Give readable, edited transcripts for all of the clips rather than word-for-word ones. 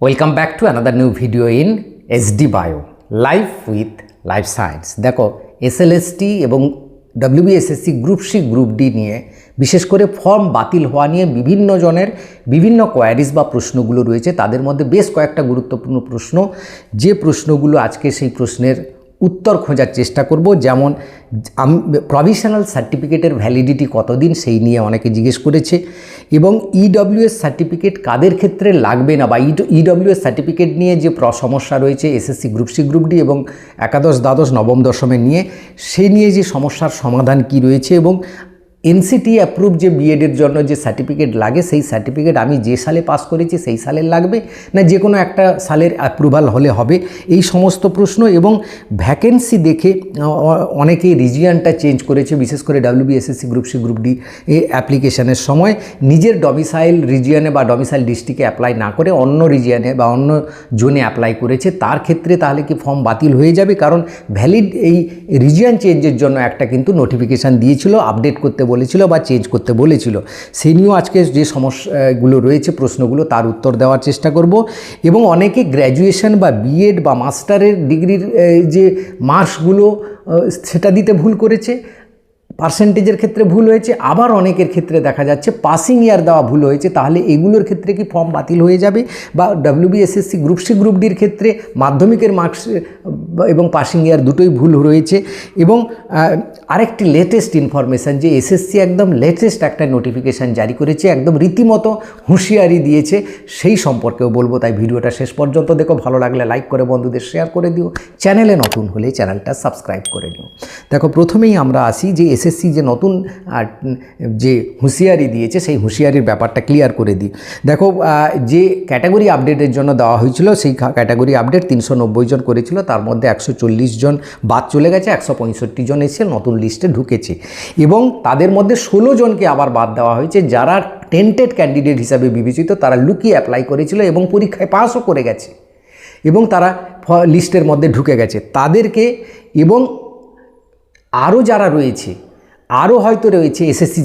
Welcome back to another new video in SD bio life with life science. দেখো, SLST এবং WBSSC group C group D নিয়ে বিশেষ করে form বাতিল হওয়া নিয়ে বিভিন্ন জনের বিভিন্ন কোয়ারিজ বা প্রশ্নগুলো রয়েছে। তাদের মধ্যে বেশ কয়েকটা গুরুত্বপূর্ণ প্রশ্ন, যে প্রশ্নগুলো আজকে সেই প্রশ্নের উত্তর খোঁজার চেষ্টা করব। যেমন প্রভিশনাল সার্টিফিকেটের ভ্যালিডিটি কতদিন, সেই নিয়ে অনেকে জিজ্ঞেস করেছে, এবং EWS সার্টিফিকেট কাদের ক্ষেত্রে লাগবে না, বা EWS সার্টিফিকেট নিয়ে যে সমস্যা রয়েছে SSC group C group D এবং একাদশ দ্বাদশ নবম দশমের নিয়ে, সেই নিয়ে যে সমস্যার সমাধান কি রয়েছে, এবং NCT অ্যাপ্রুভ যে বিএডের জন্য যে সার্টিফিকেট লাগে, সেই সার্টিফিকেট আমি যে সালে পাস করেছি সেই সালের লাগবে না যে কোনো একটা সালের অ্যাপ্রুভাল হলে হবে, এই সমস্ত প্রশ্ন। এবং ভ্যাকেন্সি দেখে অনেকেই রিজিয়নটা চেঞ্জ করেছে, বিশেষ করে WBSSC group C group D অ্যাপ্লিকেশনের সময় নিজের ডমিসাইল রিজিয়নে বা ডমিসাইল ডিস্ট্রিক্টে অ্যাপ্লাই না করে অন্য রিজিয়নে বা অন্য জোনে অ্যাপ্লাই করেছে। তার ক্ষেত্রে তাহলে কি ফর্ম বাতিল হয়ে যাবে? কারণ ভ্যালিড এই রিজিয়ন চেঞ্জের জন্য একটা কিন্তু নোটিফিকেশান দিয়েছিল, আপডেট করতে বলেছিল বা চেঞ্জ করতে বলেছিল। সেই নিয়েও আজকে যে সমস্যাগুলো রয়েছে, প্রশ্নগুলো, তার উত্তর দেওয়ার চেষ্টা করব। এবং অনেকে গ্র্যাজুয়েশন বা বিএড বা মাস্টারের ডিগ্রির যে মার্কসগুলো সেটা দিতে ভুল করেছে, পার্সেন্টেজের ক্ষেত্রে ভুল হয়েছে, আবার অনেকের ক্ষেত্রে দেখা যাচ্ছে পাসিং ইয়ার দেওয়া ভুল হয়েছে। তাহলে এগুলোর ক্ষেত্রে কি ফর্ম বাতিল হয়ে যাবে? বা WBSSC গ্রুপ সি গ্রুপ ডির ক্ষেত্রে মাধ্যমিকের মার্কস এবং পাসিং ইয়ার দুটোই ভুল রয়েছে। এবং আরেকটি লেটেস্ট ইনফরমেশান, যে SSC একদম লেটেস্ট একটা নোটিফিকেশান জারি করেছে, একদম রীতিমতো হুঁশিয়ারি দিয়েছে, সেই সম্পর্কেও বলবো। তাই ভিডিওটা শেষ পর্যন্ত দেখো, ভালো লাগলে লাইক করে বন্ধুদের শেয়ার করে দিও, চ্যানেলে নতুন হলে চ্যানেলটা সাবস্ক্রাইব করে নিও। দেখো, প্রথমেই আমরা আসি যে SSC যে নতুন যে হুঁশিয়ারি দিয়েছে, সেই হুঁশিয়ারির ব্যাপারটা ক্লিয়ার করে দিই। দেখো, যে ক্যাটাগরি আপডেটের জন্য দেওয়া হয়েছিল, সেই ক্যাটাগরি আপডেট 390 জন করেছিল, তার মধ্যে 140 জন বাদ চলে গেছে, 165 জন এসে নতুন লিস্টে ঢুকেছে। এবং তাদের মধ্যে 16 জনকে আবার বাদ দেওয়া হয়েছে, যারা টেন্টেড ক্যান্ডিডেট হিসাবে বিবেচিত, তারা লুকিয়ে অ্যাপ্লাই করেছিল এবং পরীক্ষায় পাসও করে গেছে এবং তারা লিস্টের মধ্যে ঢুকে গেছে তাদেরকে। এবং আরও যারা রয়েছে, আরও হয়তো রয়েছে, SSC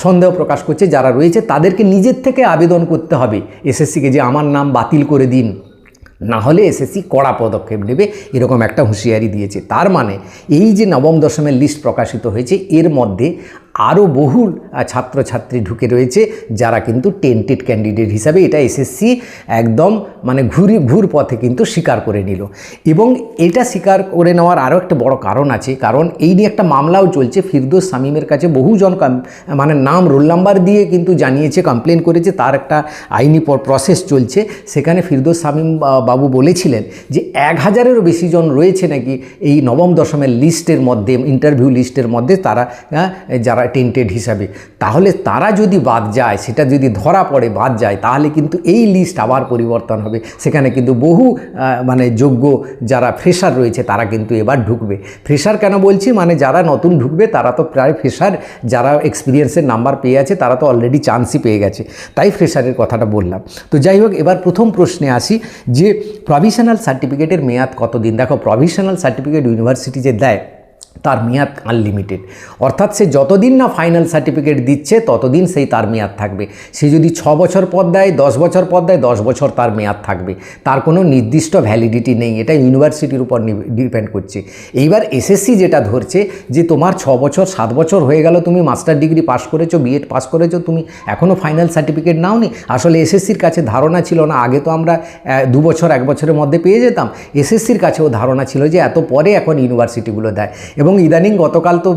সন্দেহ প্রকাশ করছে যারা রয়েছে, তাদেরকে নিজের থেকে আবেদন করতে হবে SSCকে, যে আমার নাম বাতিল করে দিন, না হলে SSC কড়া পদক্ষেপ নেবে, এরকম একটা হুঁশিয়ারি দিয়েছে। তার মানে এই যে নবম দশমের লিস্ট প্রকাশিত হয়েছে, এর মধ্যে আরও বহু ছাত্রছাত্রী ঢুকে রয়েছে যারা কিন্তু টেন্টেড ক্যান্ডিডেট হিসাবে, এটা SSC একদম ঘুর পথে কিন্তু স্বীকার করে নিল। এবং এটা স্বীকার করে নেওয়ার আরও একটা বড় কারণ আছে, কারণ এই নিয়ে একটা মামলাও চলছে। ফিরদৌস শামীমের কাছে বহুজন নাম রোল নাম্বার দিয়ে কিন্তু জানিয়েছে, কমপ্লেন করেছে, তার একটা আইনি প্রসেস চলছে। সেখানে ফিরদৌস শামীম বাবু বলেছিলেন যে 1000-এরও বেশি জন রয়েছে নাকি এই নবম দশমের লিস্টের মধ্যে, ইন্টারভিউ লিস্টের মধ্যে, তারা যারা টেন্টেড হিসাবে। তাহলে তারা যদি বাদ যায়, সেটা যদি ধরা পড়ে বাদ যায়, তাহলে কিন্তু এই লিস্ট আবার পরিবর্তন হবে। সেখানে কিন্তু বহু যোগ্য যারা ফ্রেশার রয়েছে, তারা কিন্তু এবার ঢুকবে। ফ্রেশার কেন বলছি, যারা নতুন ঢুকবে তারা তো প্রায় ফ্রেশার, যারা এক্সপিরিয়েন্সের নাম্বার পেয়ে আছে তারা তো অলরেডি চান্সই পেয়ে গেছে, তাই ফ্রেশারের কথাটা বললাম। তো যাই হোক, এবার প্রথম প্রশ্নে আসি যে প্রভিশনাল সার্টিফিকেটের মেয়াদ কতদিন। দেখো, প্রভিশনাল সার্টিফিকেট ইউনিভার্সিটি যে দেয়, তার মেয়াদ আনলিমিটেড, অর্থাৎ সে যতদিন না ফাইনাল সার্টিফিকেট দিচ্ছে ততদিন সেই তার মেয়াদ থাকবে। সে যদি 6 বছর পর দেয়, 10 বছর পর দেয়, 10 বছর তার মেয়াদ থাকবে, তার কোনো নির্দিষ্ট ভ্যালিডিটি নেই। এটা ইউনিভার্সিটির উপর ডিপেন্ড করছে। এইবার SSC যেটা ধরছে যে তোমার 6 বছর 7 বছর হয়ে গেল, তুমি মাস্টার ডিগ্রি পাস করেছো, বিএড পাস করেছো, তুমি এখনও ফাইনাল সার্টিফিকেট নাওনি। আসলে SSCর কাছে ধারণা ছিল না, আগে তো আমরা 2 বছর 1 বছরের মধ্যে পেয়ে যেতাম। SSCর কাছেও ধারণা ছিল যে এত পরে এখন ইউনিভার্সিটিগুলো দেয়। এবং ইদানিং গতকাল তো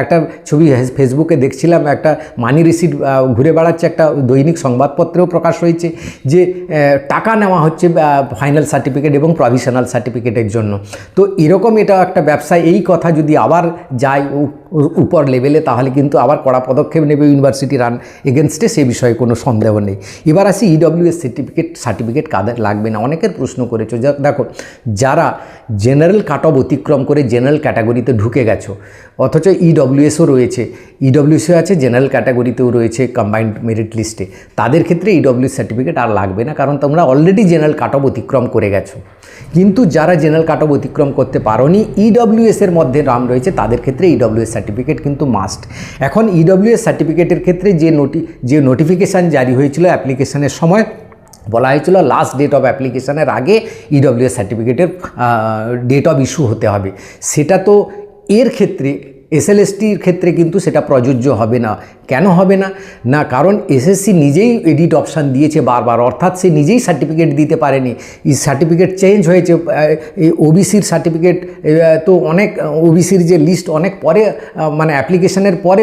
একটা ছবি ফেসবুকে দেখছিলাম, একটা মানি রিসিট ঘুরে বেড়াচ্ছে, একটা দৈনিক সংবাদপত্রেও প্রকাশ হয়েছে যে টাকা নেওয়া হচ্ছে ফাইনাল সার্টিফিকেট এবং প্রভিশনাল সার্টিফিকেটের জন্য। তো এরকম এটা একটা ব্যবসা। এই কথা যদি আবার যায় উপর লেভেলে, তাহলে কিন্তু আবার কড়া পদক্ষেপ নেবে ইউনিভার্সিটি রান এগেনস্টে, সে বিষয়ে কোনো সন্দেহ নেই। এবার আসি EWS সার্টিফিকেট কাদের লাগবে না। অনেকের প্রশ্ন করেছো। দেখো, যারা জেনারেল কাট অফ অতিক্রম করে জেনারেল ক্যাটাগরিতে ঢুকে গেছো, অথচ EWSও রয়েছে, EWSও আছে, জেনারেল ক্যাটাগরিতেও রয়েছে কম্বাইন্ড মেরিট লিস্টে, তাদের ক্ষেত্রে EWS সার্টিফিকেট আর লাগবে না, কারণ তোমরা অলরেডি জেনারেল কাট অফ অতিক্রম করে গেছো। কিন্তু যারা জেনারেল কাট অফ অতিক্রম করতে পারোনি, EWSের মধ্যে নাম রয়েছে, তাদের ক্ষেত্রে EWS সার্টিফিকেট কিন্তু মাস্ট। এখন EWS সার্টিফিকেটের ক্ষেত্রে যে নোটিফিকেশান জারি হয়েছিল অ্যাপ্লিকেশনের সময়, বলা হয়েছিল লাস্ট ডেট অফ অ্যাপ্লিকেশনের আগে ইডব্লিউএস সার্টিফিকেটের ডেট অফ ইস্যু হতে হবে। সেটা তো এর ক্ষেত্রে এসএলএসটির ক্ষেত্রে কিন্তু সেটা প্রযোজ্য হবে না। কেন হবে না? না, কারণ এসএসসি নিজেই এডিট অপশান দিয়েছে বারবার, অর্থাৎ সে নিজেই সার্টিফিকেট দিতে পারেনি। এই সার্টিফিকেট চেঞ্জ হয়েছে। এই ওবিসির সার্টিফিকেট তো অনেক, ওবিসির যে লিস্ট অনেক পরে মানে অ্যাপ্লিকেশনের পরে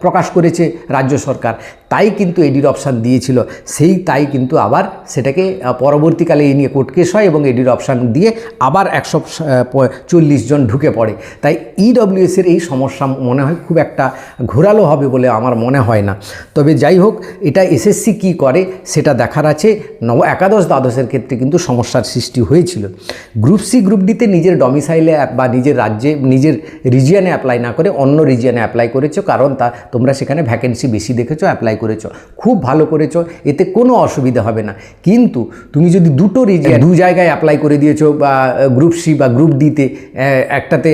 প্রকাশ করেছে রাজ্য সরকার, তাই কিন্তু এডিট অপশান দিয়েছিল। তাই কিন্তু আবার সেটাকে পরবর্তীকালে এই নিয়ে কোর্ট কেস হয় এবং এডিট অপশান দিয়ে আবার 140 জন ঢুকে পড়ে। তাই ইডব্লিউএসের এই সমস্যা মনে হয় খুব একটা ঘোরালো হবে বলে আমার মনে হয় না। তবে যাই হোক, এটা এসএসসি কি করে সেটা দেখার আছে। একাদশ দ্বাদশের ক্ষেত্রে কিন্তু সমস্যার সৃষ্টি হয়েছিল। গ্রুপ সি গ্রুপ ডিতে নিজের ডমিসাইলে বা নিজের রাজ্যে নিজের রিজিয়নে অ্যাপ্লাই না করে অন্য রিজিয়নে অ্যাপ্লাই করেছো, কারণ তোমরা সেখানে ভ্যাকেন্সি বেশি দেখেছো, অ্যাপ্লাই করেছো, খুব ভালো করেছো, এতে কোনো অসুবিধা হবে না। কিন্তু তুমি যদি দুটো রিজিয়ন দু জায়গায় অ্যাপ্লাই করে দিয়েছো বা গ্রুপ সি বা গ্রুপ ডিতে একটাতে,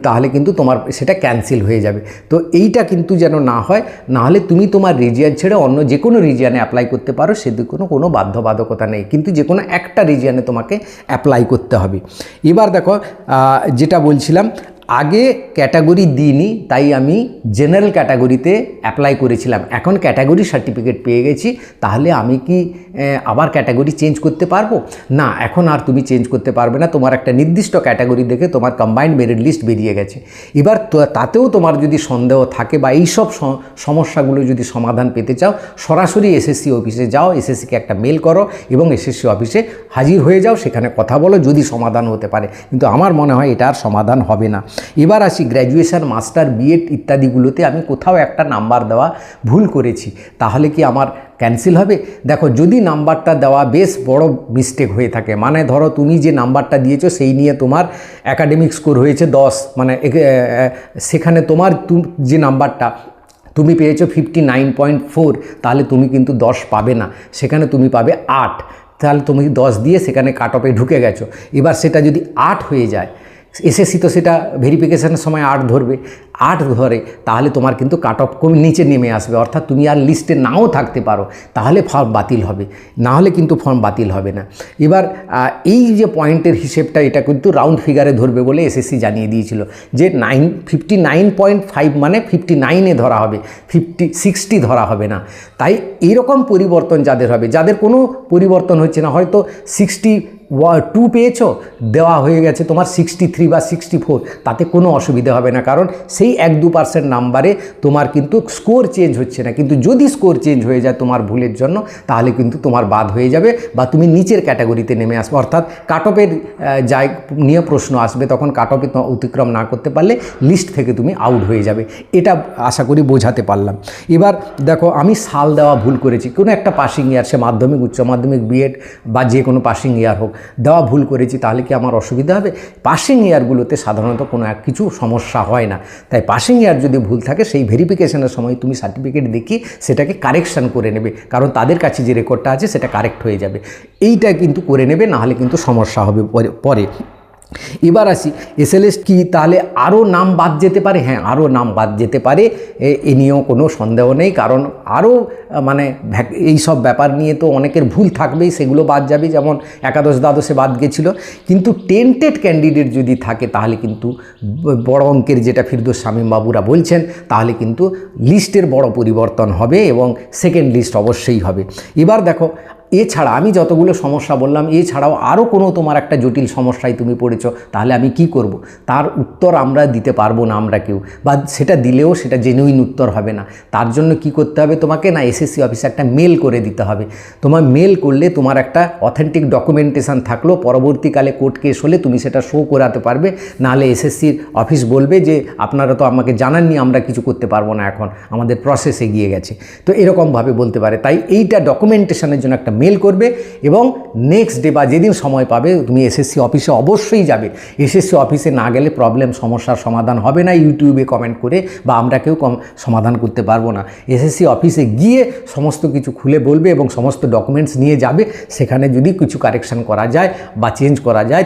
তাহলে কিন্তু তোমার সেটা ক্যান্সেল হয়ে যাবে। তো এইটা কিন্তু যেন না হয়, নাহলে তুমি তোমার রিজিয়ন ছেড়ে অন্য যে কোনো রিজিয়নে অ্যাপ্লাই করতে পারো, সেদিকে কোনো বাধ্যবাধকতা নেই, কিন্তু যে কোনো একটা রিজিয়নে তোমাকে অ্যাপ্লাই করতে হবে। এবার দেখো, যেটা বলছিলাম, আগে ক্যাটাগরি দিইনি, তাই আমি জেনারেল ক্যাটাগরিতে অ্যাপ্লাই করেছিলাম। এখন ক্যাটাগরি সার্টিফিকেট পেয়ে গেছি, তাহলে আমি কি আবার ক্যাটাগরি চেঞ্জ করতে পারবো? না, এখন আর তুমি চেঞ্জ করতে পারবে না। তোমার একটা নির্দিষ্ট ক্যাটাগরি দেখে তোমার কম্বাইন্ড মেরিট লিস্ট বেরিয়ে গেছে। এবার তাতেও তোমার যদি সন্দেহ থাকে বা এইসব সমস্যাগুলো যদি সমাধান পেতে চাও, সরাসরি এসএসসি অফিসে যাও, এসএসসিকে একটা মেল করো এবং এসএসসি অফিসে হাজির হয়ে যাও, সেখানে কথা বলো, যদি সমাধান হতে পারে। কিন্তু আমার মনে হয় এটা আর সমাধান হবে না। এবার আসি গ্র্যাজুয়েশন, মাস্টার, বিএড ইত্যাদিগুলোতে আমি কোথাও একটা নাম্বার দেওয়া ভুল করেছি, তাহলে কি আমার ক্যান্সেল হবে? দেখো, যদি নাম্বারটা দেওয়া বেশ বড় মিস্টেক হয়ে থাকে, মানে ধরো তুমি যে নাম্বারটা দিয়েছো সেই নিয়ে তোমার একাডেমিক স্কোর হয়েছে 10, মানে সেখানে তোমার যে নাম্বারটা তুমি পেয়েছো 59.4, তাহলে তুমি কিন্তু 10 পাবে না, সেখানে তুমি পাবে 8। তাহলে তুমি 10 দিয়ে সেখানে কাট অফে ঢুকে গেছো। এবার সেটা যদি 8 হয়ে যায়, এসএসসি তো সেটা ভেরিফিকেশানের সময় 8 ধরবে, 8 ধরে, তাহলে তোমার কিন্তু কাট অফ কমে নিচে নেমে আসবে, অর্থাৎ তুমি আর লিস্টে নাও থাকতে পারো, তাহলে ফর্ম বাতিল হবে, না হলে কিন্তু ফর্ম বাতিল হবে না। এবার এই যে পয়েন্টের হিসেবটা, এটা কিন্তু রাউন্ড ফিগারে ধরবে বলে এসএসসি জানিয়ে দিয়েছিল যে 59.5 মানে 59-এ ধরা হবে, 60 ধরা হবে না। তাই এরকম পরিবর্তন যাদের হবে, যাদের কোনো পরিবর্তন হচ্ছে না, হয়তো 62 পেয়েছো, দেওয়া হয়ে গেছে তোমার 63 বা 64, তাতে কোনো অসুবিধা হবে না, কারণ সেই 1-2% নাম্বারে তোমার কিন্তু স্কোর চেঞ্জ হচ্ছে না। কিন্তু যদি স্কোর চেঞ্জ হয়ে যায় তোমার ভুলের জন্য, তাহলে কিন্তু তোমার বাদ হয়ে যাবে বা তুমি নিচের ক্যাটাগরিতে নেমে আসবে, অর্থাৎ কাট অফের নিয়ে প্রশ্ন আসবে, তখন কাট অফে অতিক্রম না করতে পারলে লিস্ট থেকে তুমি আউট হয়ে যাবে। এটা আশা করি বোঝাতে পারলাম। এবার দেখো, আমি সাল দেওয়া ভুল করেছি, কোনো একটা পাসিং ইয়ার, সে মাধ্যমিক, উচ্চ মাধ্যমিক, বিএড বা যে কোনো পাসিং ইয়ার হোক, দেওয়া ভুল করেছি, তাহলে কি আমার অসুবিধা হবে? পাসিং ইয়ারগুলোতে সাধারণত কোনো কিছু সমস্যা হয় না। তাই পাসিং ইয়ার যদি ভুল থাকে, সেই ভেরিফিকেশনের সময় তুমি সার্টিফিকেট দেখিয়ে সেটাকে কারেকশান করে নেবে, কারণ তাদের কাছে যে রেকর্ডটা আছে সেটা কারেক্ট হয়ে যাবে। এইটা কিন্তু করে নেবে, নাহলে কিন্তু সমস্যা হবে পরে। এবার আসি, এসএলএস কি তাহলে আরও নাম বাদ যেতে পারে? হ্যাঁ, আরও নাম বাদ যেতে পারে, এ নিয়েও কোনো সন্দেহ নেই, কারণ আরও মানে এইসব ব্যাপার নিয়ে তো অনেকের ভুল থাকবেই, সেগুলো বাদ যাবে, যেমন একাদশ দ্বাদশে বাদ গেছিলো। কিন্তু টেন্টেড ক্যান্ডিডেট যদি থাকে, তাহলে কিন্তু বড় অঙ্কের, যেটা ফিরদৌস শামীম বাবুরা বলছেন, তাহলে কিন্তু লিস্টের বড় পরিবর্তন হবে এবং সেকেন্ড লিস্ট অবশ্যই হবে। এবার দেখো, এছাড়া আমি যতগুলো সমস্যা বললাম, এছাড়াও আরও কোনো তোমার একটা জটিল সমস্যায় তুমি পড়েছো, তাহলে আমি কি করব? তার উত্তর আমরা দিতে পারবো না, আমরা কেউ, বা সেটা দিলেও সেটা জেনুইন উত্তর হবে না। তার জন্য কি করতে হবে তোমাকে? না, এসএসসি অফিসে একটা মেল করে দিতে হবে। তোমার মেল করলে তোমার একটা অথেন্টিক ডকুমেন্টেশন থাকলো, পরবর্তীকালে কোর্ট কেস হলে তুমি সেটা শো করাতে পারবে। নাহলে এসএসসির অফিস বলবে যে আপনারা তো আমাকে জানাননি, আমরা কিছু করতে পারবো না, এখন আমাদের প্রসেস এগিয়ে গেছে। তো এরকমভাবে বলতে পারে। তাই এইটা ডকুমেন্টেশনের জন্য একটা মেল করবে এবং নেক্সট ডে বা যেদিন সময় পাবে তুমি এসএসসি অফিসে অবশ্যই যাবে। এসএসসি অফিসে না গেলে সমস্যার সমাধান হবে না ইউটিউবে কমেন্ট করে, বা আমরা কেউ সমাধান করতে পারবো না। এসএসসি অফিসে গিয়ে সমস্ত কিছু খুলে বলবে এবং সমস্ত ডকুমেন্টস নিয়ে যাবে। সেখানে যদি কিছু কারেকশান করা যায় বা চেঞ্জ করা যায়,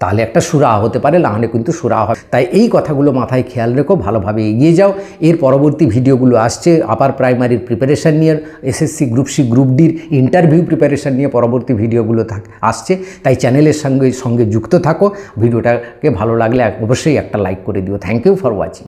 তাহলে একটা সুরাহা হতে পারে, নাহলে কিন্তু সুরাহা হয়। তাই এই কথাগুলো মাথায় খেয়াল রেখো, ভালোভাবে এগিয়ে যাও। এর পরবর্তী ভিডিওগুলো আসছে আপার প্রাইমারির প্রিপারেশান নিয়ে, এসএসসি গ্রুপ সি গ্রুপ ডির ইন্টারভিউ প্রিপারেশান নিয়ে পরবর্তী ভিডিওগুলো আসছে। তাই চ্যানেলের সঙ্গে যুক্ত থাকো। ভিডিওটাকে ভালো লাগলে অবশ্যই একটা লাইক করে দিও। Thank you for watching.